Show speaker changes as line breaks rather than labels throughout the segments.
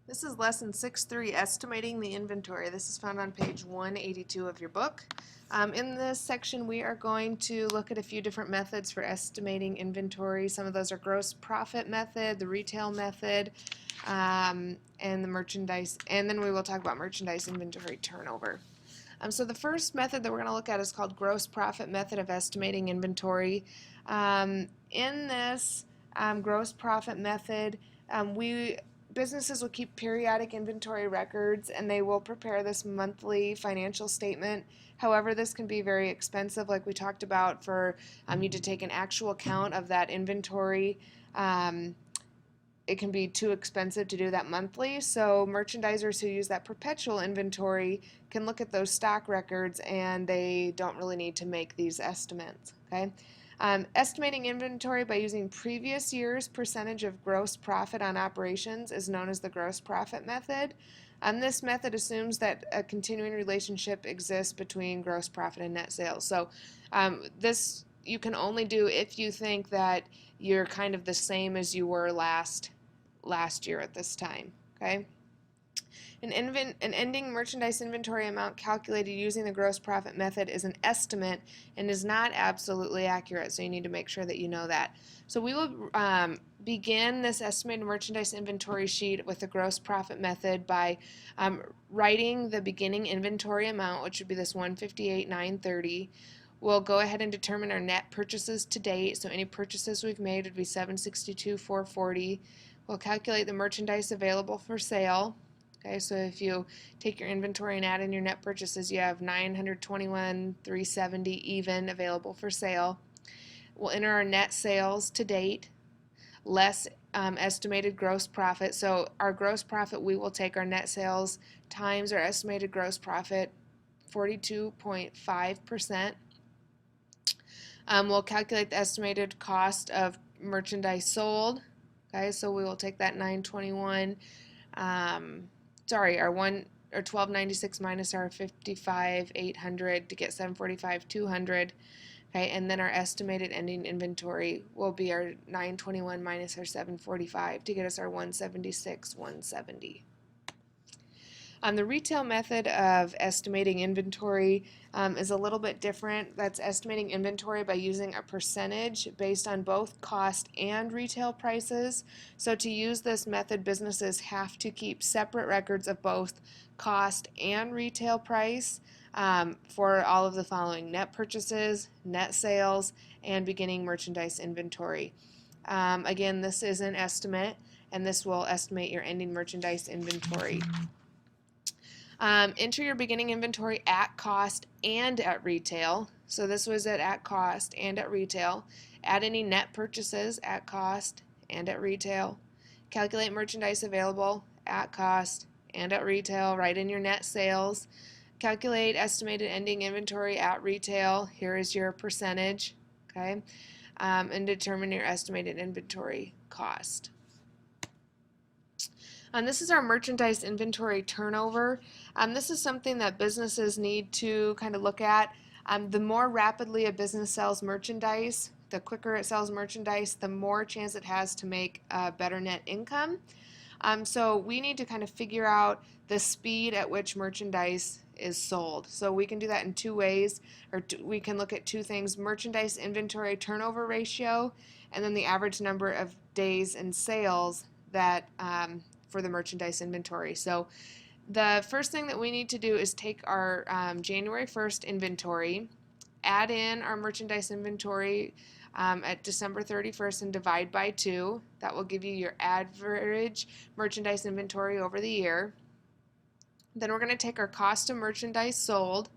This is lesson 6.3, estimating the inventory. This is found on page 182 of your book. In this section, we are going to look at a few different methods for estimating inventory. Some of those are gross profit method, the retail method, and the merchandise, and then we will talk about merchandise inventory turnover. So the first method that we're going to look at is called gross profit method of estimating inventory. In this gross profit method, businesses will keep periodic inventory records and they will prepare this monthly financial statement. However, this can be very expensive, like we talked about, for you to take an actual count of that inventory. It can be too expensive to do that monthly, so merchandisers who use that perpetual inventory can look at those stock records and they don't really need to make these estimates. Okay. Estimating inventory by using previous year's percentage of gross profit on operations is known as the gross profit method. This method assumes that a continuing relationship exists between gross profit and net sales. So this you can only do if you think that you're kind of the same as you were last year at this time. Okay. An ending merchandise inventory amount calculated using the gross profit method is an estimate and is not absolutely accurate, so you need to make sure that you know that. So we will begin this estimated merchandise inventory sheet with the gross profit method by writing the beginning inventory amount, which would be this 158,930. We'll go ahead and determine our net purchases to date, so any purchases we've made would be 762,440. We'll calculate the merchandise available for sale. Okay, so if you take your inventory and add in your net purchases, you have 921,370 even available for sale. We'll enter our net sales to date, less estimated gross profit. So our gross profit, we will take our net sales times our estimated gross profit, 42.5%. We'll calculate the estimated cost of merchandise sold. Okay, so we will take that 921. Our 1296 minus our 55,800 to get 745,200. Okay, and then our estimated ending inventory will be our 921 minus our 745 to get us our 176,170. The retail method of estimating inventory is a little bit different. That's estimating inventory by using a percentage based on both cost and retail prices. So to use this method, businesses have to keep separate records of both cost and retail price for all of the following: net purchases, net sales, and beginning merchandise inventory. Again, this is an estimate, and this will estimate your ending merchandise inventory. Enter your beginning inventory at cost and at retail. So this was at cost and at retail. Add any net purchases at cost and at retail. Calculate merchandise available at cost and at retail. Write in your net sales. Calculate estimated ending inventory at retail. Here is your percentage. Okay, and determine your estimated inventory cost. This is our merchandise inventory turnover. This is something that businesses need to kind of look at. The more rapidly a business sells merchandise, the quicker it sells merchandise, the more chance it has to make better net income. So we need to kind of figure out the speed at which merchandise is sold. So we can do that in two ways, or we can look at two things: merchandise inventory turnover ratio, and then the average number of days in sales that for the merchandise inventory. So the first thing that we need to do is take our January 1st inventory, add in our merchandise inventory at December 31st and divide by 2. That will give you your average merchandise inventory over the year. Then we're going to take our cost of merchandise sold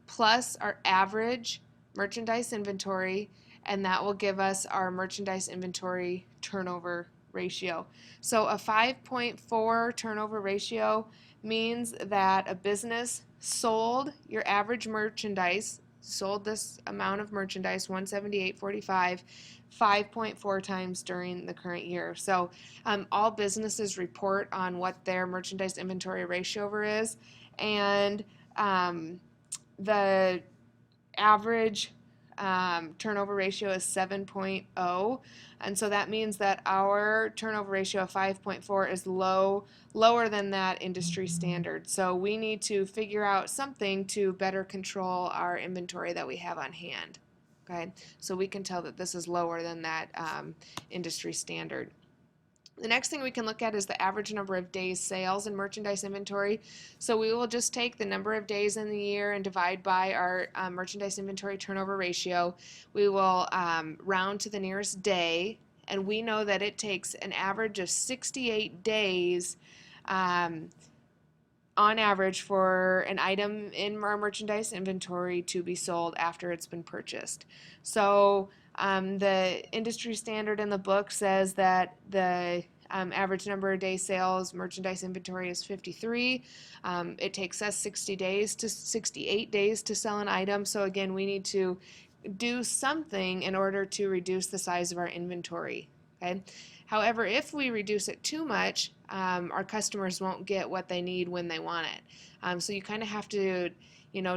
plus our average merchandise inventory, and that will give us our merchandise inventory turnover ratio. So a 5.4 turnover ratio means that a business sold your average merchandise, sold this amount of merchandise, 178.45, 5.4 times during the current year. So all businesses report on what their merchandise inventory ratio over is, and the average turnover ratio is 7.0, and so that means that our turnover ratio of 5.4 is lower than that industry standard. So we need to figure out something to better control our inventory that we have on hand. Okay, so we can tell that this is lower than that industry standard. The next thing we can look at is the average number of days sales in merchandise inventory. So we will just take the number of days in the year and divide by our merchandise inventory turnover ratio. We will round to the nearest day, and we know that it takes an average of 68 days on average for an item in our merchandise inventory to be sold after it's been purchased. So the industry standard in the book says that the average number of day sales merchandise inventory is 53. It takes us 68 days to sell an item. So again, we need to do something in order to reduce the size of our inventory. Okay. However, if we reduce it too much, our customers won't get what they need when they want it. So you kind of have to,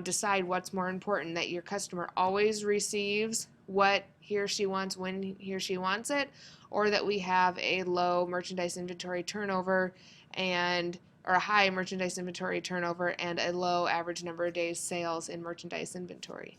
decide what's more important, that your customer always receives what he or she wants when he or she wants it, or that we have a low merchandise inventory turnover or a high merchandise inventory turnover and a low average number of days sales in merchandise inventory.